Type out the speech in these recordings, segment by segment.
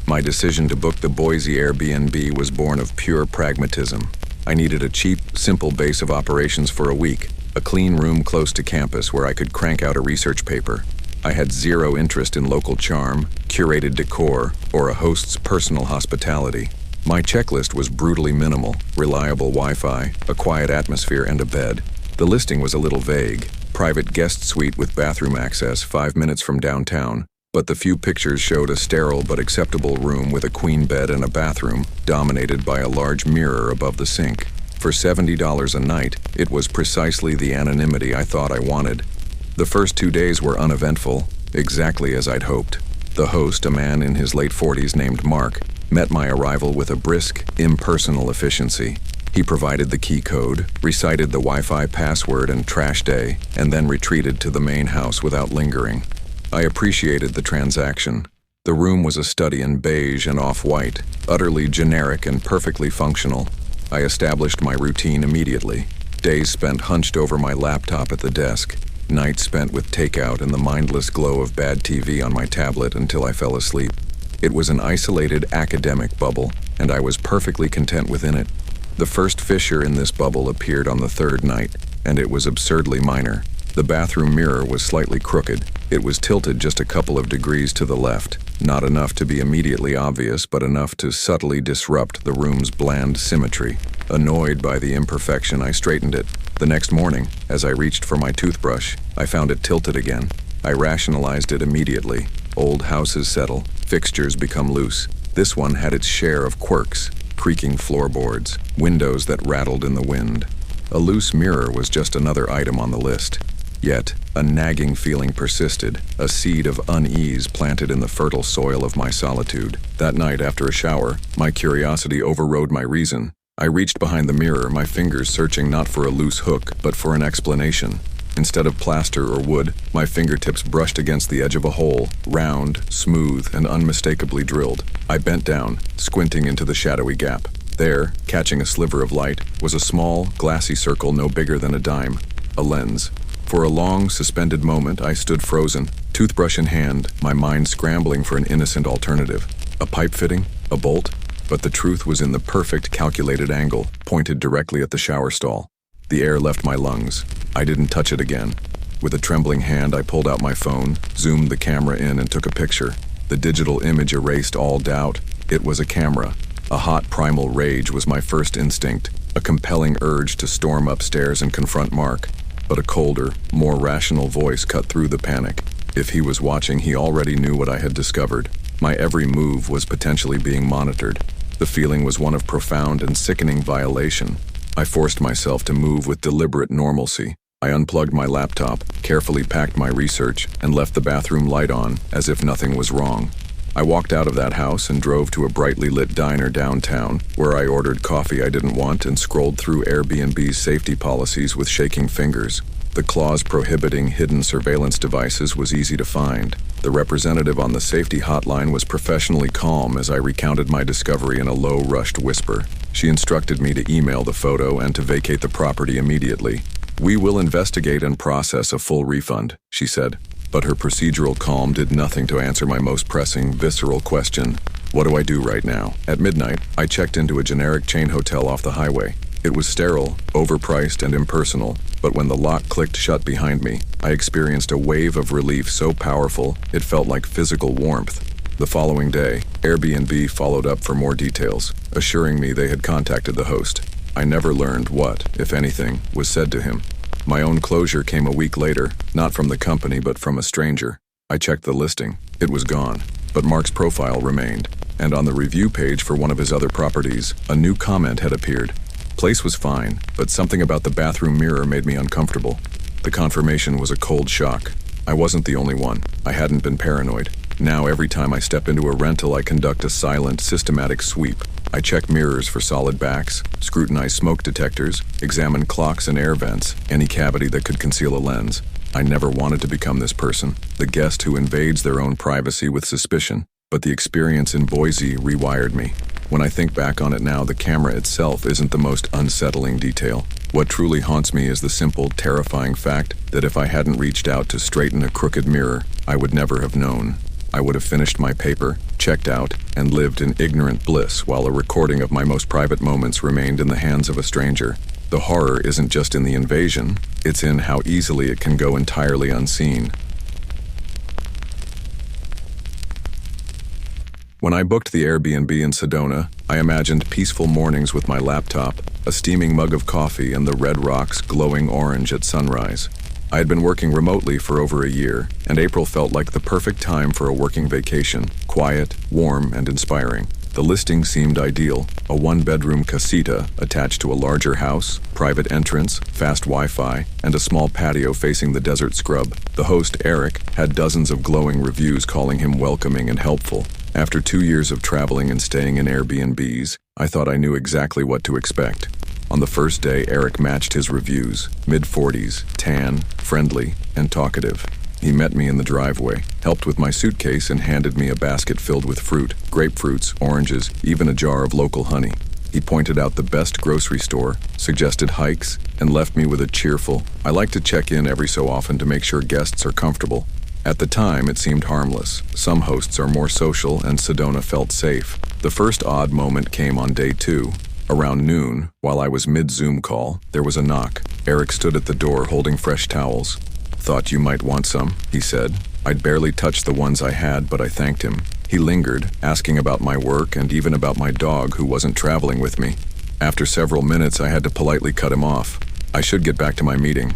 My decision to book the Boise Airbnb was born of pure pragmatism. I needed a cheap, simple base of operations for a week, a clean room close to campus where I could crank out a research paper. I had zero interest in local charm, curated decor, or a host's personal hospitality. My checklist was brutally minimal: reliable Wi-Fi, a quiet atmosphere, and a bed. The listing was a little vague: private guest suite with bathroom access 5 minutes from downtown, but the few pictures showed a sterile but acceptable room with a queen bed and a bathroom, dominated by a large mirror above the sink. For $70 a night, it was precisely the anonymity I thought I wanted. The first 2 days were uneventful, exactly as I'd hoped. The host, a man in his late 40s named Mark, met my arrival with a brisk, impersonal efficiency. He provided the key code, recited the Wi-Fi password and trash day, and then retreated to the main house without lingering. I appreciated the transaction. The room was a study in beige and off-white, utterly generic and perfectly functional. I established my routine immediately. Days spent hunched over my laptop at the desk. Nights spent with takeout and the mindless glow of bad TV on my tablet until I fell asleep. It was an isolated academic bubble, and I was perfectly content within it. The first fissure in this bubble appeared on the third night, and it was absurdly minor. The bathroom mirror was slightly crooked. It was tilted just a couple of degrees to the left, not enough to be immediately obvious, but enough to subtly disrupt the room's bland symmetry. Annoyed by the imperfection, I straightened it. The next morning, as I reached for my toothbrush, I found it tilted again. I rationalized it immediately. Old houses settle, fixtures become loose. This one had its share of quirks: creaking floorboards, windows that rattled in the wind. A loose mirror was just another item on the list. Yet, a nagging feeling persisted, a seed of unease planted in the fertile soil of my solitude. That night, after a shower, my curiosity overrode my reason. I reached behind the mirror, my fingers searching not for a loose hook, but for an explanation. Instead of plaster or wood, my fingertips brushed against the edge of a hole, round, smooth, and unmistakably drilled. I bent down, squinting into the shadowy gap. There, catching a sliver of light, was a small, glassy circle no bigger than a dime, a lens. For a long, suspended moment, I stood frozen, toothbrush in hand, my mind scrambling for an innocent alternative. A pipe fitting? A bolt? But the truth was in the perfect, calculated angle, pointed directly at the shower stall. The air left my lungs. I didn't touch it again. With a trembling hand, I pulled out my phone, zoomed the camera in, and took a picture. The digital image erased all doubt. It was a camera. A hot primal rage was my first instinct, a compelling urge to storm upstairs and confront Mark. But a colder, more rational voice cut through the panic. If he was watching, he already knew what I had discovered. My every move was potentially being monitored. The feeling was one of profound and sickening violation. I forced myself to move with deliberate normalcy. I unplugged my laptop, carefully packed my research, and left the bathroom light on, as if nothing was wrong. I walked out of that house and drove to a brightly lit diner downtown, where I ordered coffee I didn't want and scrolled through Airbnb's safety policies with shaking fingers. The clause prohibiting hidden surveillance devices was easy to find. The representative on the safety hotline was professionally calm as I recounted my discovery in a low, rushed whisper. She instructed me to email the photo and to vacate the property immediately. "We will investigate and process a full refund," she said. But her procedural calm did nothing to answer my most pressing, visceral question: what do I do right now? At midnight, I checked into a generic chain hotel off the highway. It was sterile, overpriced, and impersonal, but when the lock clicked shut behind me, I experienced a wave of relief so powerful it felt like physical warmth. The following day, Airbnb followed up for more details, assuring me they had contacted the host. I never learned what, if anything, was said to him. My own closure came a week later, not from the company but from a stranger. I checked the listing. It was gone, but Mark's profile remained, and on the review page for one of his other properties, a new comment had appeared. Place was fine, but something about the bathroom mirror made me uncomfortable. The confirmation was a cold shock. I wasn't the only one. I hadn't been paranoid. Now every time I step into a rental, I conduct a silent, systematic sweep. I check mirrors for solid backs, scrutinize smoke detectors, examine clocks and air vents, any cavity that could conceal a lens. I never wanted to become this person, the guest who invades their own privacy with suspicion, but the experience in Boise rewired me. When I think back on it now, the camera itself isn't the most unsettling detail. What truly haunts me is the simple, terrifying fact that if I hadn't reached out to straighten a crooked mirror, I would never have known. I would have finished my paper, checked out, and lived in ignorant bliss while a recording of my most private moments remained in the hands of a stranger. The horror isn't just in the invasion, it's in how easily it can go entirely unseen. When I booked the Airbnb in Sedona, I imagined peaceful mornings with my laptop, a steaming mug of coffee, and the red rocks glowing orange at sunrise. I had been working remotely for over a year, and April felt like the perfect time for a working vacation, quiet, warm, and inspiring. The listing seemed ideal, a one-bedroom casita attached to a larger house, private entrance, fast Wi-Fi, and a small patio facing the desert scrub. The host, Eric, had dozens of glowing reviews calling him welcoming and helpful. After 2 years of traveling and staying in Airbnbs, I thought I knew exactly what to expect. On the first day, Eric matched his reviews, mid-40s, tan, friendly, and talkative. He met me in the driveway, helped with my suitcase, and handed me a basket filled with fruit, grapefruits, oranges, even a jar of local honey. He pointed out the best grocery store, suggested hikes, and left me with a cheerful, "I like to check in every so often to make sure guests are comfortable." At the time, it seemed harmless. Some hosts are more social, and Sedona felt safe. The first odd moment came on day 2. Around noon, while I was mid-Zoom call, there was a knock. Eric stood at the door holding fresh towels. "Thought you might want some," he said. I'd barely touched the ones I had, but I thanked him. He lingered, asking about my work and even about my dog who wasn't traveling with me. After several minutes, I had to politely cut him off. I should get back to my meeting.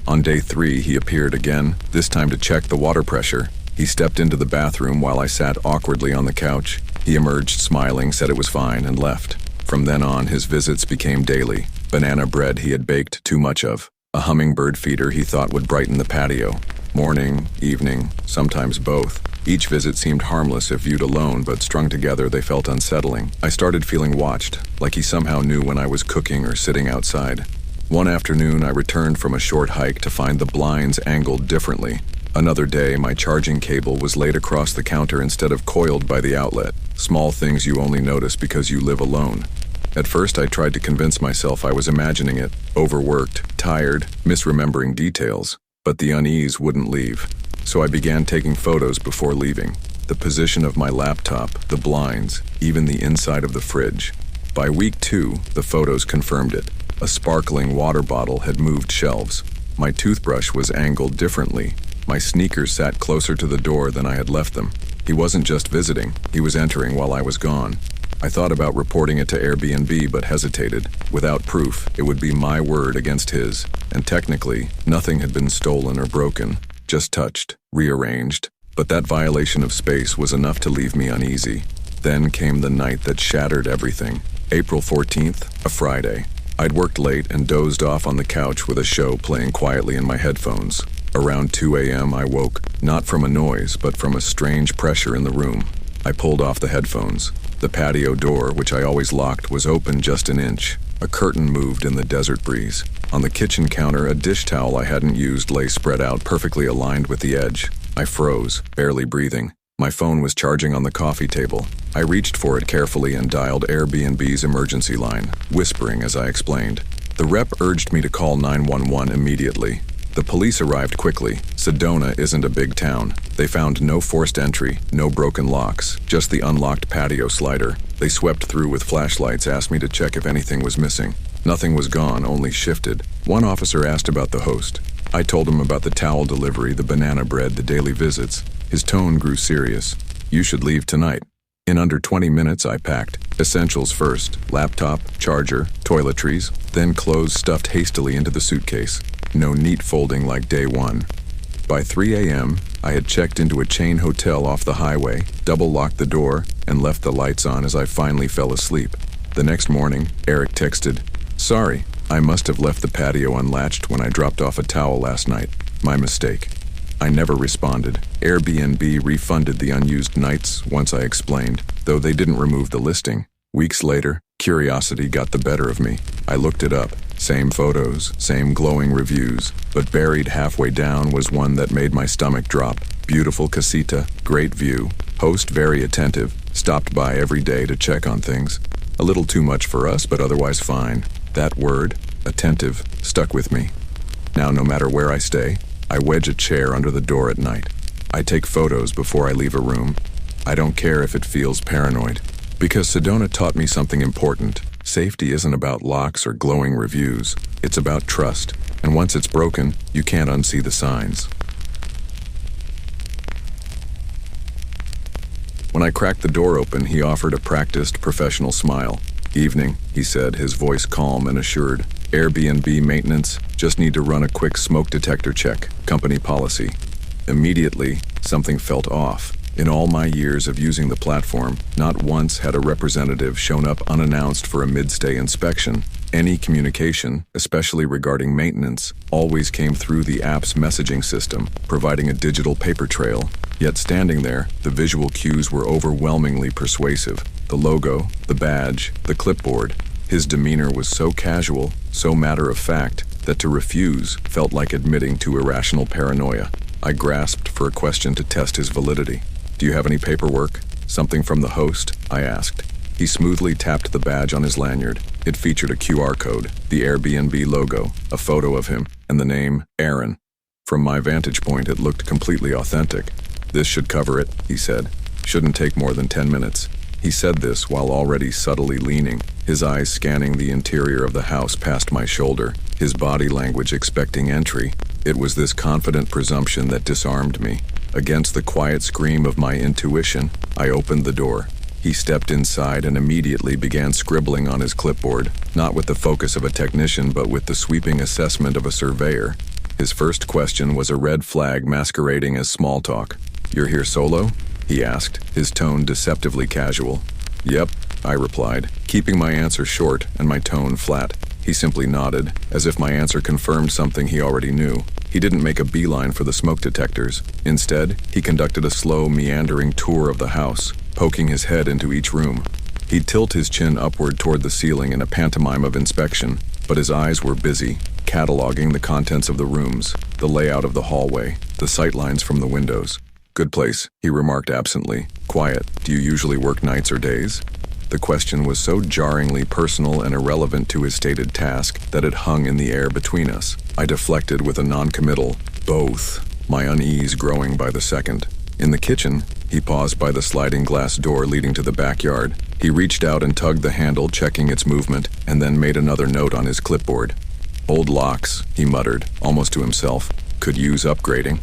On day 3, he appeared again, this time to check the water pressure. He stepped into the bathroom while I sat awkwardly on the couch. He emerged smiling, said it was fine, and left. From then on, his visits became daily. Banana bread he had baked too much of. A hummingbird feeder he thought would brighten the patio. Morning, evening, sometimes both. Each visit seemed harmless if viewed alone, but strung together they felt unsettling. I started feeling watched, like he somehow knew when I was cooking or sitting outside. One afternoon, I returned from a short hike to find the blinds angled differently. Another day, my charging cable was laid across the counter instead of coiled by the outlet. Small things you only notice because you live alone. At first, I tried to convince myself I was imagining it, overworked, tired, misremembering details. But the unease wouldn't leave. So I began taking photos before leaving. The position of my laptop, the blinds, even the inside of the fridge. By week 2, the photos confirmed it. A sparkling water bottle had moved shelves. My toothbrush was angled differently. My sneakers sat closer to the door than I had left them. He wasn't just visiting, he was entering while I was gone. I thought about reporting it to Airbnb but hesitated. Without proof, it would be my word against his. And technically, nothing had been stolen or broken, just touched, rearranged. But that violation of space was enough to leave me uneasy. Then came the night that shattered everything. April 14th, a Friday. I'd worked late and dozed off on the couch with a show playing quietly in my headphones. Around 2 a.m. I woke, not from a noise, but from a strange pressure in the room. I pulled off the headphones. The patio door, which I always locked, was open just an inch. A curtain moved in the desert breeze. On the kitchen counter, a dish towel I hadn't used lay spread out, perfectly aligned with the edge. I froze, barely breathing. My phone was charging on the coffee table. I reached for it carefully and dialed Airbnb's emergency line, whispering as I explained. The rep urged me to call 911 immediately. The police arrived quickly. Sedona isn't a big town. They found no forced entry, no broken locks, just the unlocked patio slider. They swept through with flashlights, asked me to check if anything was missing. Nothing was gone, only shifted. One officer asked about the host. I told him about the towel delivery, the banana bread, the daily visits. His tone grew serious. "You should leave tonight." In under 20 minutes, I packed. Essentials first, laptop, charger, toiletries, then clothes stuffed hastily into the suitcase. No neat folding like day 1. By 3 a.m., I had checked into a chain hotel off the highway, double-locked the door, and left the lights on as I finally fell asleep. The next morning, Eric texted, "Sorry, I must have left the patio unlatched when I dropped off a towel last night. My mistake." I never responded. Airbnb refunded the unused nights once I explained, though they didn't remove the listing. Weeks later, curiosity got the better of me. I looked it up. Same photos, same glowing reviews, but buried halfway down was one that made my stomach drop. Beautiful casita, great view, host very attentive, stopped by every day to check on things. A little too much for us, but otherwise fine. That word, attentive, stuck with me. Now no matter where I stay, I wedge a chair under the door at night. I take photos before I leave a room. I don't care if it feels paranoid. Because Sedona taught me something important. Safety isn't about locks or glowing reviews. It's about trust. And once it's broken, you can't unsee the signs. When I cracked the door open, he offered a practiced, professional smile. "Evening," he said, his voice calm and assured. "Airbnb maintenance, just need to run a quick smoke detector check, company policy." Immediately, something felt off. In all my years of using the platform, not once had a representative shown up unannounced for a mid-stay inspection. Any communication, especially regarding maintenance, always came through the app's messaging system, providing a digital paper trail. Yet standing there, the visual cues were overwhelmingly persuasive. The logo, the badge, the clipboard. His demeanor was so casual, so matter-of-fact, that to refuse felt like admitting to irrational paranoia. I grasped for a question to test his validity. "Do you have any paperwork? Something from the host?" I asked. He smoothly tapped the badge on his lanyard. It featured a QR code, the Airbnb logo, a photo of him, and the name, Aaron. From my vantage point, it looked completely authentic. "This should cover it," he said. "Shouldn't take more than 10 minutes. He said this while already subtly leaning, his eyes scanning the interior of the house past my shoulder, his body language expecting entry. It was this confident presumption that disarmed me. Against the quiet scream of my intuition, I opened the door. He stepped inside and immediately began scribbling on his clipboard, not with the focus of a technician but with the sweeping assessment of a surveyor. His first question was a red flag masquerading as small talk. "You're here solo?" he asked, his tone deceptively casual. "Yep," I replied, keeping my answer short and my tone flat. He simply nodded, as if my answer confirmed something he already knew. He didn't make a beeline for the smoke detectors. Instead, he conducted a slow, meandering tour of the house, poking his head into each room. He'd tilt his chin upward toward the ceiling in a pantomime of inspection, but his eyes were busy, cataloging the contents of the rooms, the layout of the hallway, the sightlines from the windows. "Good place," he remarked absently. "Quiet. Do you usually work nights or days?" The question was so jarringly personal and irrelevant to his stated task that it hung in the air between us. I deflected with a non-committal, "Both," my unease growing by the second. In the kitchen, he paused by the sliding glass door leading to the backyard. He reached out and tugged the handle, checking its movement, and then made another note on his clipboard. "Old locks," he muttered, almost to himself. "Could use upgrading."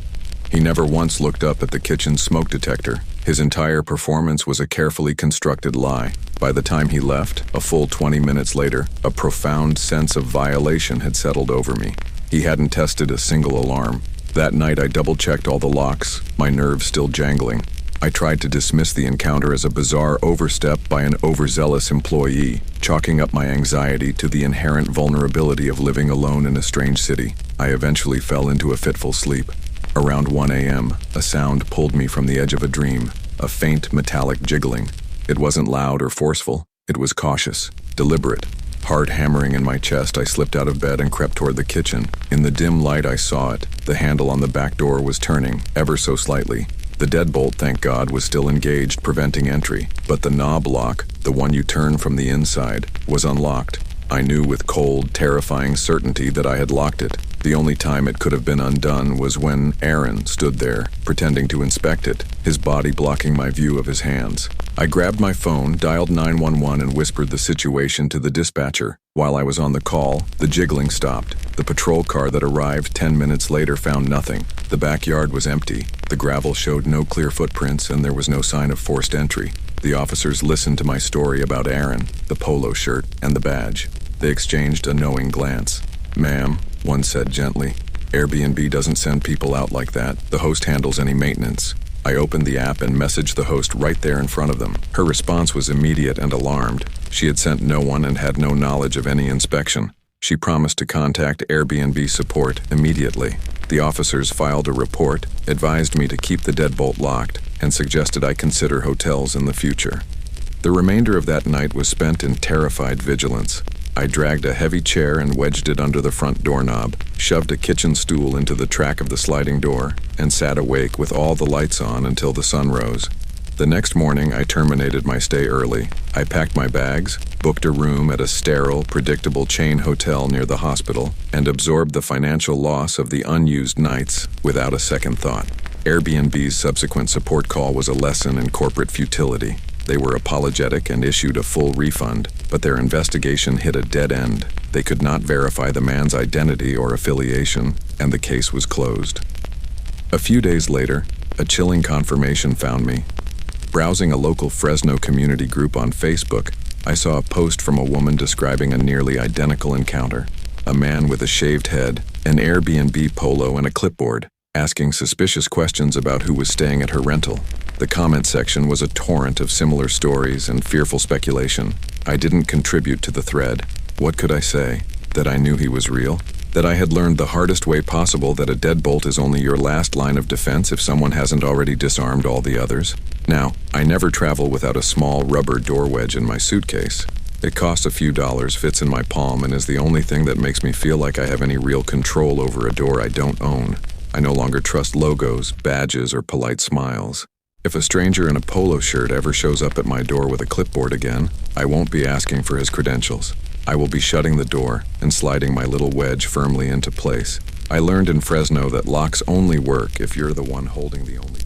He never once looked up at the kitchen smoke detector. His entire performance was a carefully constructed lie. By the time he left, a full 20 minutes later, a profound sense of violation had settled over me. He hadn't tested a single alarm. That night I double-checked all the locks, my nerves still jangling. I tried to dismiss the encounter as a bizarre overstep by an overzealous employee, chalking up my anxiety to the inherent vulnerability of living alone in a strange city. I eventually fell into a fitful sleep. Around 1 a.m., a sound pulled me from the edge of a dream, a faint metallic jiggling. It wasn't loud or forceful. It was cautious, deliberate. Heart hammering in my chest, I slipped out of bed and crept toward the kitchen. In the dim light, I saw it. The handle on the back door was turning, ever so slightly. The deadbolt, thank God, was still engaged, preventing entry. But the knob lock, the one you turn from the inside, was unlocked. I knew with cold, terrifying certainty that I had locked it. The only time it could have been undone was when Aaron stood there, pretending to inspect it, his body blocking my view of his hands. I grabbed my phone, dialed 911, and whispered the situation to the dispatcher. While I was on the call, the jiggling stopped. The patrol car that arrived 10 minutes later found nothing. The backyard was empty. The gravel showed no clear footprints, and there was no sign of forced entry. The officers listened to my story about Aaron, the polo shirt, and the badge. They exchanged a knowing glance. "Ma'am," one said gently, "Airbnb doesn't send people out like that. The host handles any maintenance." I opened the app and messaged the host right there in front of them. Her response was immediate and alarmed. She had sent no one and had no knowledge of any inspection. She promised to contact Airbnb support immediately. The officers filed a report, advised me to keep the deadbolt locked, and suggested I consider hotels in the future. The remainder of that night was spent in terrified vigilance. I dragged a heavy chair and wedged it under the front doorknob, shoved a kitchen stool into the track of the sliding door, and sat awake with all the lights on until the sun rose. The next morning, I terminated my stay early. I packed my bags, booked a room at a sterile, predictable chain hotel near the hospital, and absorbed the financial loss of the unused nights without a second thought. Airbnb's subsequent support call was a lesson in corporate futility. They were apologetic and issued a full refund, but their investigation hit a dead end. They could not verify the man's identity or affiliation, and the case was closed. A few days later, a chilling confirmation found me. Browsing a local Fresno community group on Facebook, I saw a post from a woman describing a nearly identical encounter. A man with a shaved head, an Airbnb polo, and a clipboard, asking suspicious questions about who was staying at her rental. The comment section was a torrent of similar stories and fearful speculation. I didn't contribute to the thread. What could I say? That I knew he was real? That I had learned the hardest way possible that a deadbolt is only your last line of defense if someone hasn't already disarmed all the others? Now, I never travel without a small rubber door wedge in my suitcase. It costs a few dollars, fits in my palm, and is the only thing that makes me feel like I have any real control over a door I don't own. I no longer trust logos, badges, or polite smiles. If a stranger in a polo shirt ever shows up at my door with a clipboard again, I won't be asking for his credentials. I will be shutting the door and sliding my little wedge firmly into place. I learned in Fresno that locks only work if you're the one holding the only